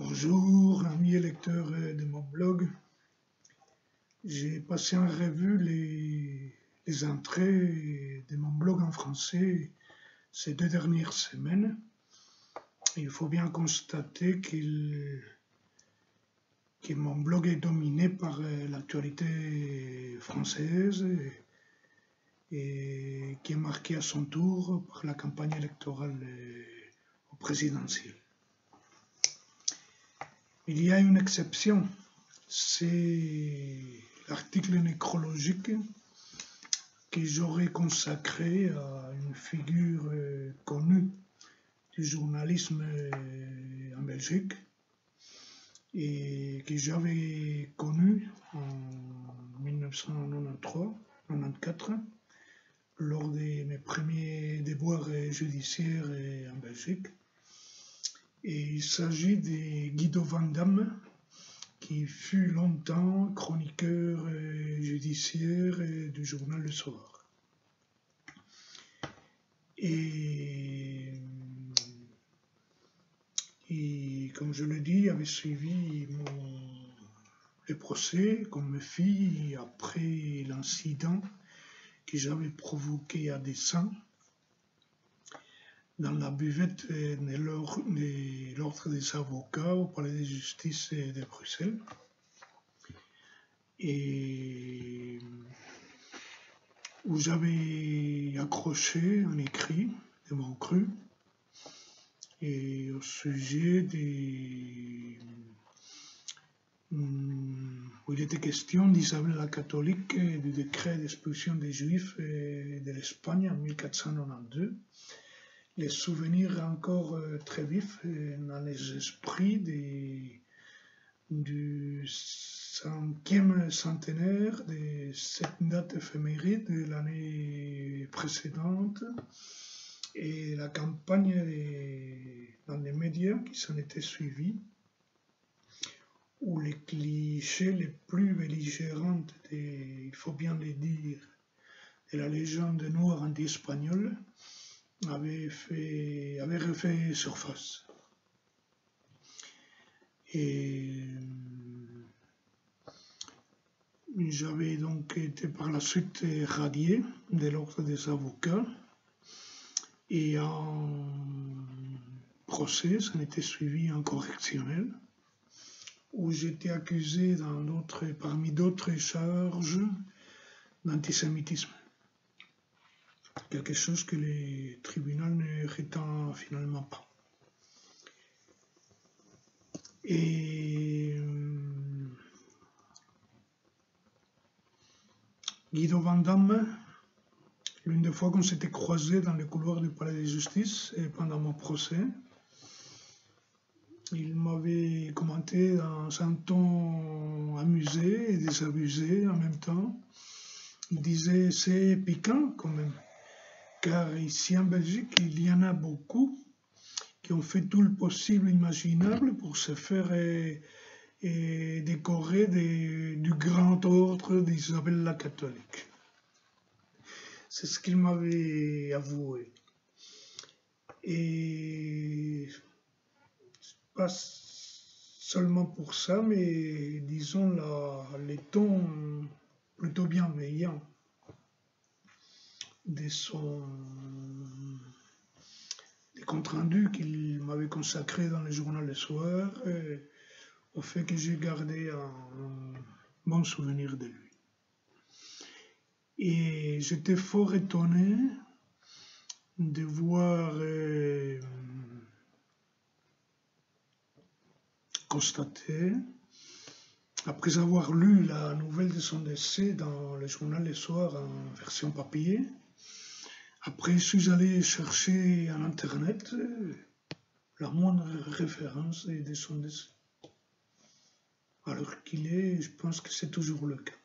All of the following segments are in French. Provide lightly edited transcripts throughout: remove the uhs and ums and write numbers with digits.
Bonjour, amis lecteurs de mon blog. J'ai passé en revue les entrées de mon blog en français ces 2 dernières semaines. Il faut bien constater que mon blog est dominé par l'actualité française et qui est marquée à son tour par la campagne électorale au présidentiel. Il y a une exception, c'est l'article nécrologique que j'aurais consacré à une figure connue du journalisme en Belgique et que j'avais connu en 1993-94 lors de mes premiers déboires judiciaires en Belgique. Et il s'agit de Guido van Damme, qui fut longtemps chroniqueur judiciaire du journal Le Soir. Et comme je le dis, avait suivi le procès qu'on me fit après l'incident que j'avais provoqué à dessein dans la buvette de l'ordre des avocats au palais de justice de Bruxelles. Et où j'avais accroché un écrit de mon cru et au sujet où il était question d'Isabelle la catholique et du décret d'expulsion des Juifs de l'Espagne en 1492. Les souvenirs encore très vifs dans les esprits du 5e centenaire de cette date éphéméride de l'année précédente et la campagne dans les médias qui s'en était suivie, où les clichés les plus belligérants, il faut bien le dire, de la légende noire anti-espagnole avait refait surface. Et j'avais donc été par la suite radié de l'ordre des avocats et en procès, ça n'était suivi un correctionnel où j'étais accusé parmi d'autres charges d'antisémitisme. Quelque chose que les tribunaux ne rétendent finalement pas. Et Guido van Damme, l'une des fois qu'on s'était croisés dans les couloirs du palais de justice et pendant mon procès, il m'avait commenté dans un ton amusé et désabusé en même temps. Il disait « c'est piquant quand même ». Car ici en Belgique, il y en a beaucoup qui ont fait tout le possible imaginable pour se faire décorer du grand ordre d'Isabelle la catholique. C'est ce qu'il m'avait avoué. Et pas seulement pour ça, mais disons les tons plutôt bienveillants des comptes rendus qu'il m'avait consacrés dans le journal Le Soir, au fait que j'ai gardé un bon souvenir de lui. Et j'étais fort étonné de voir constater, après avoir lu la nouvelle de son décès dans le journal Le Soir en version papier, après, je suis allé chercher en Internet la moindre référence de son décès. Alors je pense que c'est toujours le cas.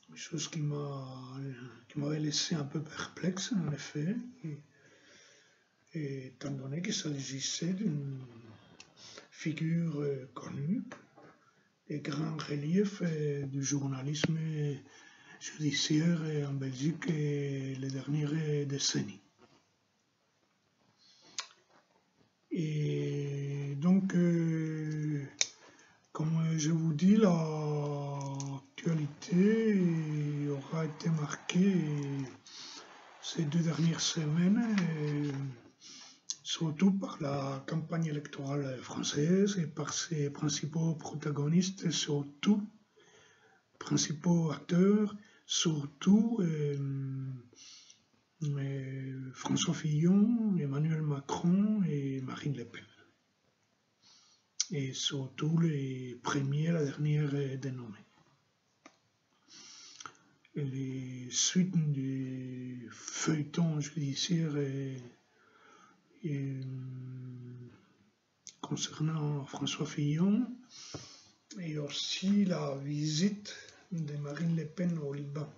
Une chose qui m'avait laissé un peu perplexe, en effet, et étant donné qu'il s'agissait d'une figure connue et grand relief du journalisme judiciaire en Belgique les dernières décennies. Et donc, jeudi, l'actualité aura été marquée ces 2 dernières semaines, surtout par la campagne électorale française et par ses principaux protagonistes, surtout, principaux acteurs, surtout François Fillon, Emmanuel Macron et Marine Le Pen. Et surtout les premiers, la dernière dénommée. Et les suites du feuilleton judiciaire concernant François Fillon et aussi la visite de Marine Le Pen au Liban,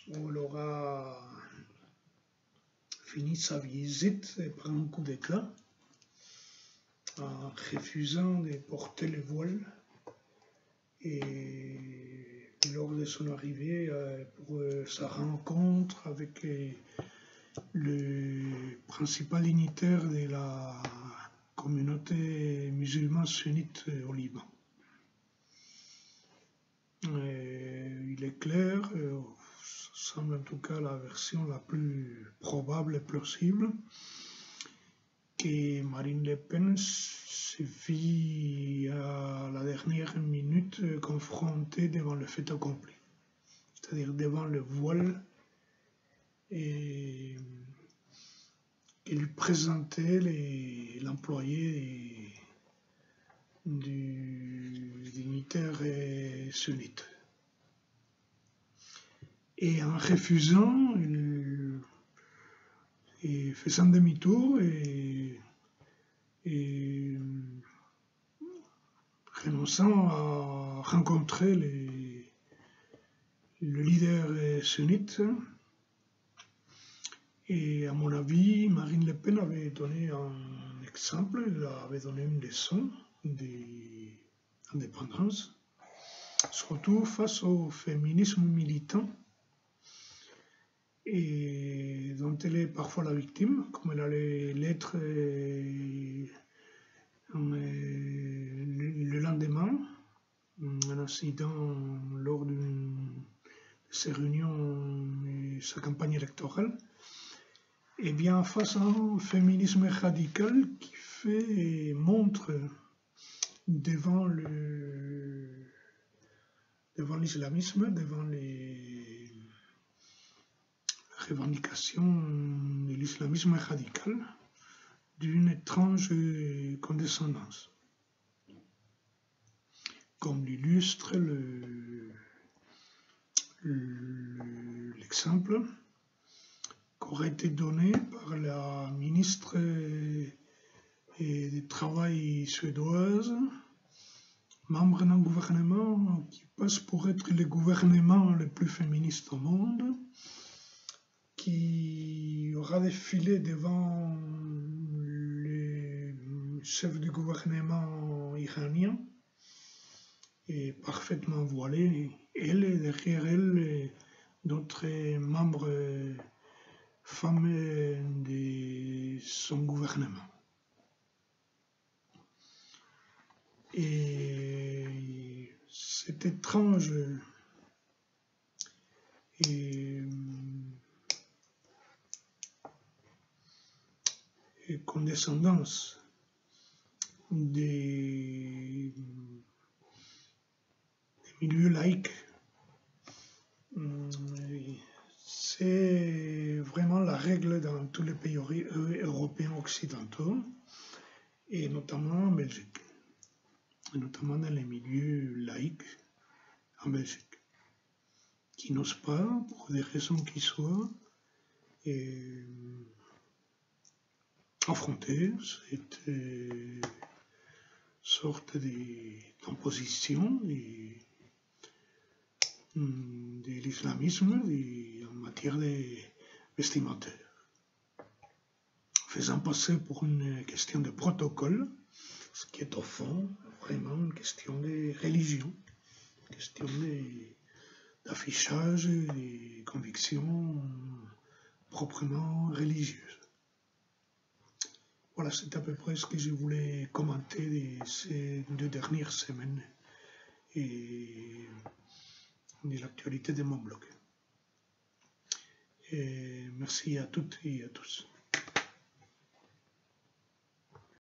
où elle aura fini sa visite par un coup d'éclat en refusant de porter le voile et lors de son arrivée pour sa rencontre avec le principal dignitaire de la communauté musulmane sunnite au Liban. Il est clair, ça semble en tout cas la version la plus probable et plausible, que Marine Le Pen se vit à la dernière minute confrontée devant le fait accompli, c'est-à-dire devant le voile et que lui présentait l'employé du dignitaire sunnite. Et en refusant, et faisant demi-tour et renonçant à rencontrer le leader sunnite. Et à mon avis, Marine Le Pen avait donné un exemple, elle avait donné une leçon d'indépendance, surtout face au féminisme militant, et dont elle est parfois la victime, comme elle allait l'être le lendemain, un incident lors de ses réunions et sa campagne électorale. Et bien face à un féminisme radical qui montre devant l'islamisme, devant les revendications de l'islamisme radical, d'une étrange condescendance, comme l'illustre l'exemple qu'aurait été donné par la ministre du Travail suédoise, membre d'un gouvernement qui passe pour être le gouvernement le plus féministe au monde, qui aura défilé devant le chef du gouvernement iranien, et parfaitement voilée, elle et derrière elle d'autres membres femmes de son gouvernement. Et c'est étrange et condescendance des milieux laïques. C'est vraiment la règle dans tous les pays européens occidentaux, et notamment en Belgique, et notamment dans les milieux laïques en Belgique, qui n'osent pas, pour des raisons qui soient, affronter cette sorte d'imposition de l'islamisme en matière vestimentaire, faisant passer pour une question de protocole, ce qui est au fond vraiment une question de religion, une question d'affichage des convictions proprement religieuses. Voilà, c'est à peu près ce que je voulais commenter de ces 2 dernières semaines et de l'actualité de mon blog. Et merci à toutes et à tous.